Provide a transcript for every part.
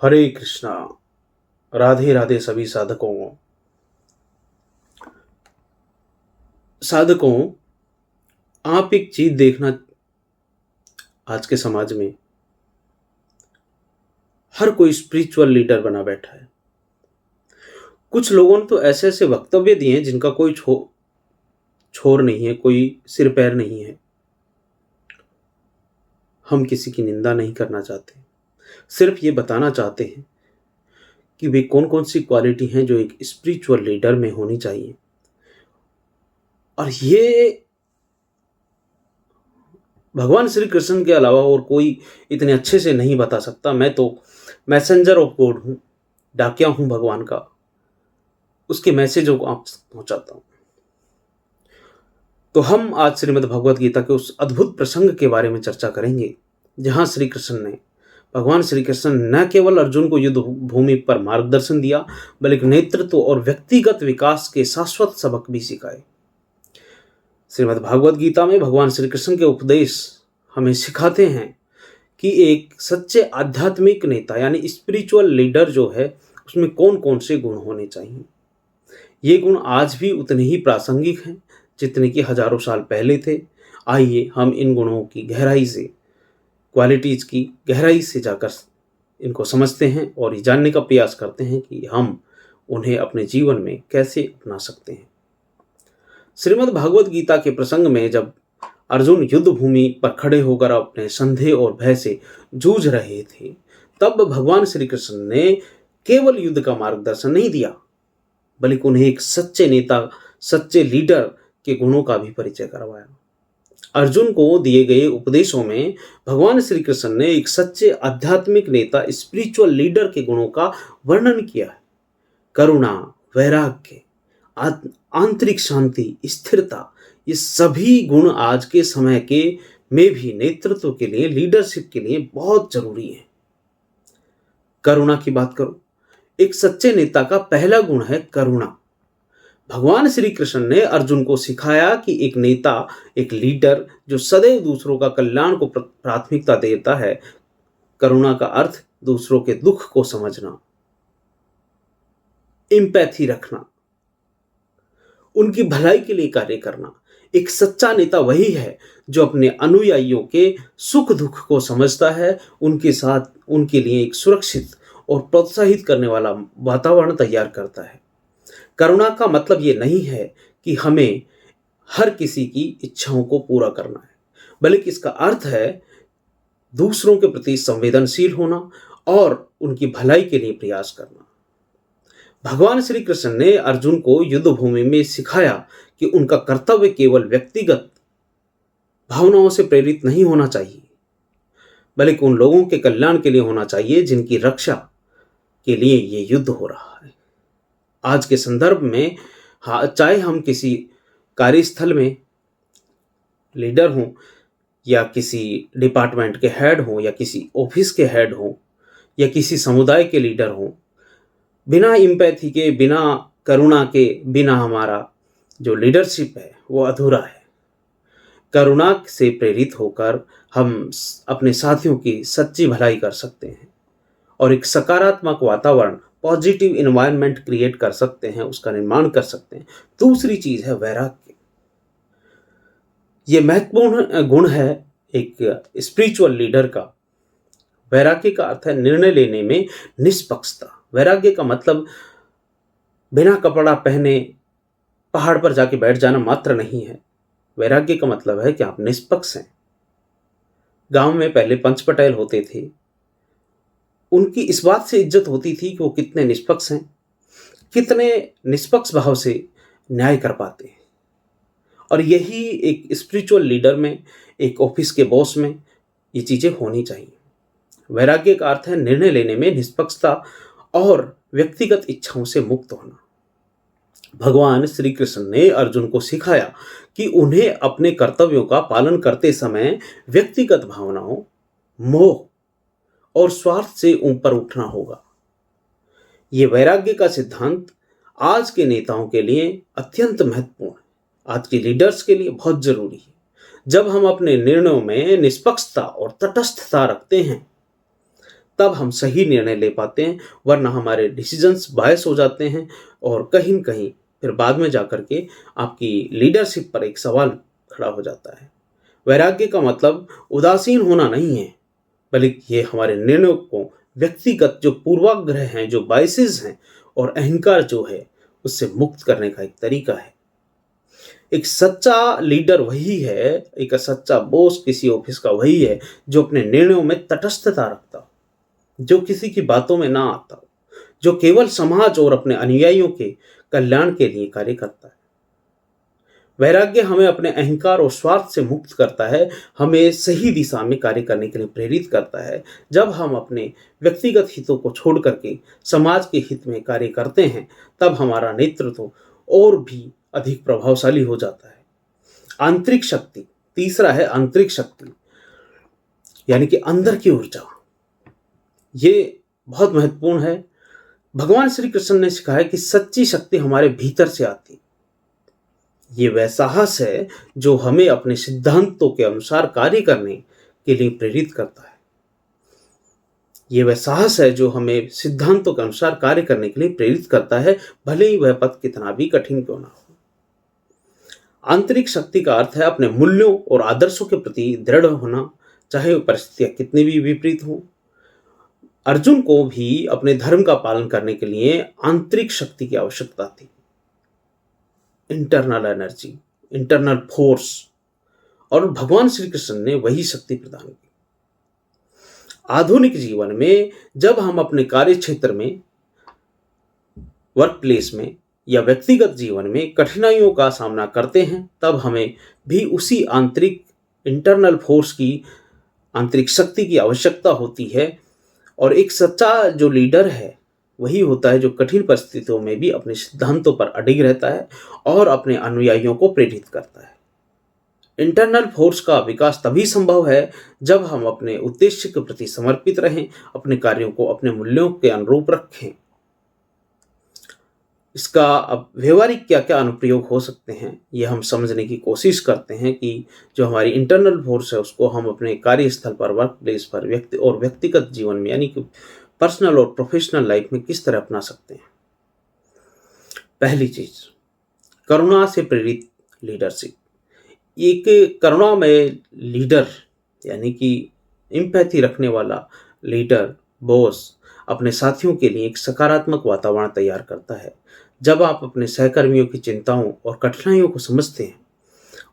हरे कृष्णा। राधे राधे सभी साधकों। आप एक चीज देखना, आज के समाज में हर कोई स्पिरिचुअल लीडर बना बैठा है। कुछ लोगों ने तो ऐसे ऐसे वक्तव्य दिए हैं जिनका कोई छोर नहीं है, कोई सिर पैर नहीं है। हम किसी की निंदा नहीं करना चाहते, सिर्फ ये बताना चाहते हैं कि वे कौन कौन सी क्वालिटी हैं जो एक स्पिरिचुअल लीडर में होनी चाहिए। और ये भगवान श्री कृष्ण के अलावा और कोई इतने अच्छे से नहीं बता सकता। मैं तो मैसेंजर ऑफ गॉड हूँ, डाकिया हूँ भगवान का, उसके मैसेजों को आप पहुंचाता हूँ। तो हम आज श्रीमद् भगवत गीता के उस अद्भुत प्रसंग के बारे में चर्चा करेंगे जहां भगवान श्री कृष्ण न केवल अर्जुन को युद्ध भूमि पर मार्गदर्शन दिया, बल्कि नेतृत्व और व्यक्तिगत विकास के शाश्वत सबक भी सिखाए। श्रीमद् भागवत गीता में भगवान श्री कृष्ण के उपदेश हमें सिखाते हैं कि एक सच्चे आध्यात्मिक नेता यानी स्पिरिचुअल लीडर जो है उसमें कौन कौन से गुण होने चाहिए। ये गुण आज भी उतने ही प्रासंगिक हैं जितने कि हजारों साल पहले थे। आइए हम इन गुणों की गहराई से, क्वालिटीज की गहराई से जाकर इनको समझते हैं और ये जानने का प्रयास करते हैं कि हम उन्हें अपने जीवन में कैसे अपना सकते हैं। श्रीमद् भागवत गीता के प्रसंग में जब अर्जुन युद्ध भूमि पर खड़े होकर अपने संदेह और भय से जूझ रहे थे, तब भगवान श्री कृष्ण ने केवल युद्ध का मार्गदर्शन नहीं दिया, बल्कि उन्हें एक सच्चे नेता, सच्चे लीडर के गुणों का भी परिचय करवाया। अर्जुन को दिए गए उपदेशों में भगवान श्री कृष्ण ने एक सच्चे आध्यात्मिक नेता, स्पिरिचुअल लीडर के गुणों का वर्णन किया है। करुणा, वैराग्य, आंतरिक शांति, स्थिरता, ये सभी गुण आज के समय के में भी नेतृत्व के लिए, लीडरशिप के लिए बहुत जरूरी है। करुणा की बात करो, एक सच्चे नेता का पहला गुण है करुणा। भगवान श्री कृष्ण ने अर्जुन को सिखाया कि एक नेता, एक लीडर जो सदैव दूसरों का कल्याण को प्राथमिकता देता है। करुणा का अर्थ दूसरों के दुख को समझना, एम्पैथी रखना, उनकी भलाई के लिए कार्य करना। एक सच्चा नेता वही है जो अपने अनुयायियों के सुख दुख को समझता है, उनके साथ उनके लिए एक सुरक्षित और प्रोत्साहित करने वाला वातावरण तैयार करता है। करुणा का मतलब ये नहीं है कि हमें हर किसी की इच्छाओं को पूरा करना है, बल्कि इसका अर्थ है दूसरों के प्रति संवेदनशील होना और उनकी भलाई के लिए प्रयास करना। भगवान श्री कृष्ण ने अर्जुन को युद्ध भूमि में सिखाया कि उनका कर्तव्य केवल व्यक्तिगत भावनाओं से प्रेरित नहीं होना चाहिए, बल्कि उन लोगों के कल्याण के लिए होना चाहिए जिनकी रक्षा के लिए ये युद्ध हो रहा है। आज के संदर्भ में चाहे हम किसी कार्यस्थल में लीडर हों या किसी डिपार्टमेंट के हेड हों या किसी ऑफिस के हेड हों या किसी समुदाय के लीडर हों, बिना एम्पैथी के, बिना करुणा के, बिना हमारा जो लीडरशिप है वो अधूरा है। करुणा से प्रेरित होकर हम अपने साथियों की सच्ची भलाई कर सकते हैं और एक सकारात्मक वातावरण, पॉजिटिव एनवायरनमेंट क्रिएट कर सकते हैं, उसका निर्माण कर सकते हैं। दूसरी चीज है वैराग्य। ये महत्वपूर्ण गुण है एक स्पिरिचुअल लीडर का। वैराग्य का अर्थ है निर्णय लेने में निष्पक्षता। वैराग्य का मतलब बिना कपड़ा पहने पहाड़ पर जाके बैठ जाना मात्र नहीं है। वैराग्य का मतलब है कि आप निष्पक्ष हैं। गांव में पहले पंच पटेल होते थे, उनकी इस बात से इज्जत होती थी कि वो कितने निष्पक्ष हैं, कितने निष्पक्ष भाव से न्याय कर पाते हैं। और यही एक स्पिरिचुअल लीडर में, एक ऑफिस के बॉस में ये चीजें होनी चाहिए। वैराग्य का अर्थ है निर्णय लेने में निष्पक्षता और व्यक्तिगत इच्छाओं से मुक्त होना। भगवान श्री कृष्ण ने अर्जुन को सिखाया कि उन्हें अपने कर्तव्यों का पालन करते समय व्यक्तिगत भावनाओं, मोह और स्वार्थ से ऊपर उठना होगा। ये वैराग्य का सिद्धांत आज के नेताओं के लिए अत्यंत महत्वपूर्ण है, आज के लीडर्स के लिए बहुत जरूरी है। जब हम अपने निर्णयों में निष्पक्षता और तटस्थता रखते हैं, तब हम सही निर्णय ले पाते हैं, वरना हमारे डिसीजंस बायस हो जाते हैं और कहीं न कहीं फिर बाद में जाकर के आपकी लीडरशिप पर एक सवाल खड़ा हो जाता है। वैराग्य का मतलब उदासीन होना नहीं है, बल्कि ये हमारे निर्णयों को व्यक्तिगत जो पूर्वाग्रह हैं, जो बायसेस हैं और अहंकार जो है, उससे मुक्त करने का एक तरीका है। एक सच्चा लीडर वही है, एक सच्चा बॉस किसी ऑफिस का वही है जो अपने निर्णयों में तटस्थता रखता हो, जो किसी की बातों में ना आता हो, जो केवल समाज और अपने अनुयायियों के कल्याण के लिए कार्य करता है। वैराग्य हमें अपने अहंकार और स्वार्थ से मुक्त करता है, हमें सही दिशा में कार्य करने के लिए प्रेरित करता है। जब हम अपने व्यक्तिगत हितों को छोड़ करके समाज के हित में कार्य करते हैं, तब हमारा नेतृत्व और भी अधिक प्रभावशाली हो जाता है। आंतरिक शक्ति, तीसरा है आंतरिक शक्ति, यानी कि अंदर की ऊर्जा। ये बहुत महत्वपूर्ण है। भगवान श्री कृष्ण ने सिखाया कि सच्ची शक्ति हमारे भीतर से आती है। ये वह साहस है जो हमें अपने सिद्धांतों के अनुसार कार्य करने के लिए प्रेरित करता है। ये वह साहस है जो हमें सिद्धांतों के अनुसार कार्य करने के लिए प्रेरित करता है, भले ही वह पथ कितना भी कठिन क्यों ना हो। आंतरिक शक्ति का अर्थ है अपने मूल्यों और आदर्शों के प्रति दृढ़ होना, चाहे परिस्थितियां कितनी भी विपरीत हों। अर्जुन को भी अपने धर्म का पालन करने के लिए आंतरिक शक्ति की आवश्यकता थी। इंटरनल एनर्जी, इंटरनल फोर्स, और भगवान श्री कृष्ण ने वही शक्ति प्रदान की। आधुनिक जीवन में जब हम अपने कार्य क्षेत्र में, वर्क प्लेस में या व्यक्तिगत जीवन में कठिनाइयों का सामना करते हैं, तब हमें भी उसी आंतरिक इंटरनल फोर्स की, आंतरिक शक्ति की आवश्यकता होती है। और एक सच्चा जो लीडर है वही होता है जो कठिन परिस्थितियों में भी अपने सिद्धांतों पर अडिग रहता है और अपने अनुयायियों को प्रेरित करता है। इंटरनल फोर्स का विकास तभी संभव है जब हम अपने उद्देश्य के प्रति समर्पित रहें, अपने कार्यों को अपने मूल्यों के अनुरूप रखें। इसका अब व्यवहारिक क्या क्या अनुप्रयोग हो सकते हैं, ये हम समझने की कोशिश करते हैं कि जो हमारी इंटरनल फोर्स है उसको हम अपने कार्यस्थल पर, वर्क प्लेस पर, व्यक्तिगत जीवन में, यानी कि पर्सनल और प्रोफेशनल लाइफ में किस तरह अपना सकते हैं। पहली चीज, करुणा से प्रेरित लीडरशिप। एक करुणामय लीडर, यानी कि एम्पैथी रखने वाला लीडर, बॉस, अपने साथियों के लिए एक सकारात्मक वातावरण तैयार करता है। जब आप अपने सहकर्मियों की चिंताओं और कठिनाइयों को समझते हैं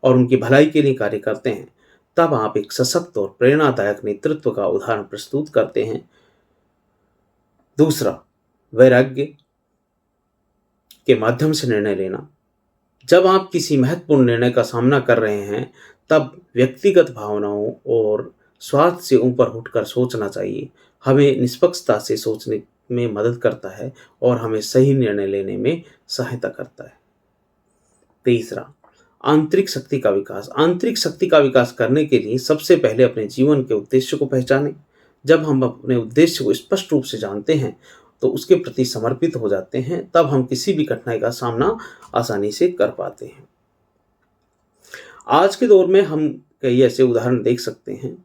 और उनकी भलाई के लिए कार्य करते हैं, तब आप एक सशक्त और प्रेरणादायक नेतृत्व का उदाहरण प्रस्तुत करते हैं। दूसरा, वैराग्य के माध्यम से निर्णय लेना। जब आप किसी महत्वपूर्ण निर्णय का सामना कर रहे हैं, तब व्यक्तिगत भावनाओं और स्वार्थ से ऊपर उठकर सोचना चाहिए। हमें निष्पक्षता से सोचने में मदद करता है और हमें सही निर्णय लेने में सहायता करता है। तीसरा, आंतरिक शक्ति का विकास। आंतरिक शक्ति का विकास करने के लिए सबसे पहले अपने जीवन के उद्देश्य को पहचानें। जब हम अपने उद्देश्य को स्पष्ट रूप से जानते हैं तो उसके प्रति समर्पित हो जाते हैं, तब हम किसी भी कठिनाई का सामना आसानी से कर पाते हैं। आज के दौर में हम कई ऐसे उदाहरण देख सकते हैं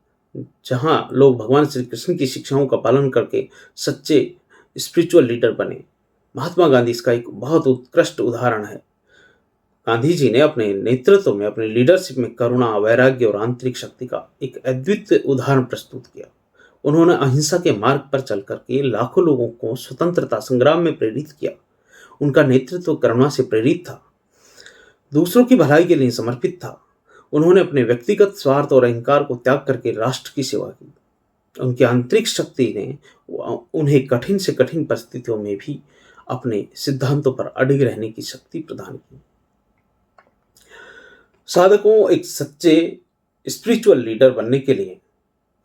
जहां लोग भगवान श्री कृष्ण की शिक्षाओं का पालन करके सच्चे स्पिरिचुअल लीडर बने। महात्मा गांधी इसका एक बहुत उत्कृष्ट उदाहरण है। गांधी जी ने अपने नेतृत्व में, अपने लीडरशिप में करुणा, वैराग्य और आंतरिक शक्ति का एक अद्वितीय उदाहरण प्रस्तुत किया। उन्होंने अहिंसा के मार्ग पर चल करके लाखों लोगों को स्वतंत्रता संग्राम में प्रेरित किया। उनका नेतृत्व करुणा से प्रेरित था, दूसरों की भलाई के लिए समर्पित था। उन्होंने अपने व्यक्तिगत स्वार्थ और अहंकार को त्याग करके राष्ट्र की सेवा की। उनकी आंतरिक शक्ति ने उन्हें कठिन से कठिन परिस्थितियों में भी अपने सिद्धांतों पर अडिग रहने की शक्ति प्रदान की। साधकों, एक सच्चे स्पिरिचुअल लीडर बनने के लिए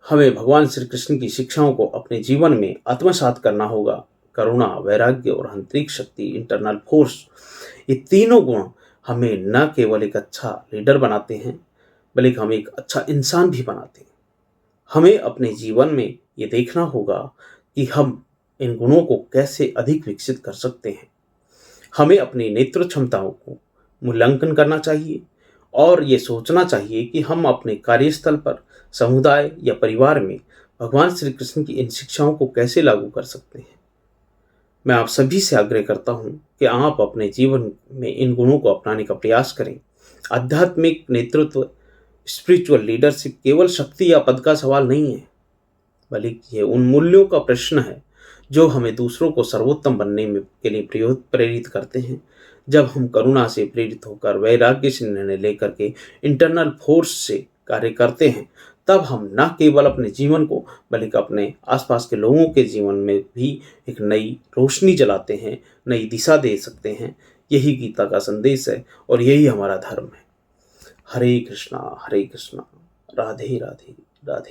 हमें भगवान श्री कृष्ण की शिक्षाओं को अपने जीवन में आत्मसात करना होगा। करुणा, वैराग्य और आंतरिक शक्ति, इंटरनल फोर्स, ये तीनों गुण हमें न केवल एक अच्छा लीडर बनाते हैं, बल्कि हमें एक अच्छा इंसान भी बनाते हैं। हमें अपने जीवन में ये देखना होगा कि हम इन गुणों को कैसे अधिक विकसित कर सकते हैं। हमें अपनी नेतृत्व क्षमताओं को मूल्यांकन करना चाहिए और ये सोचना चाहिए कि हम अपने कार्यस्थल पर, समुदाय या परिवार में भगवान श्री कृष्ण की इन शिक्षाओं को कैसे लागू कर सकते हैं? मैं आप सभी से आग्रह करता हूं कि आप अपने जीवन में इन गुणों को अपनाने का प्रयास करें। आध्यात्मिक नेतृत्व, स्पिरिचुअल लीडरशिप केवल शक्ति या पद का सवाल नहीं है, बल्कि ये उन मूल्यों का प्रश्न है जो हमें दूसरों को सर्वोत्तम बनने में के लिए प्रेरित करते हैं। जब हम करुणा से प्रेरित होकर वैराग्य से निर्णय लेकर के इंटरनल फोर्स से कार्य करते हैं, तब हम न केवल अपने जीवन को बल्कि अपने आसपास के लोगों के जीवन में भी एक नई रोशनी जलाते हैं, नई दिशा दे सकते हैं। यही गीता का संदेश है और यही हमारा धर्म है। हरे कृष्णा, राधे राधे, राधे।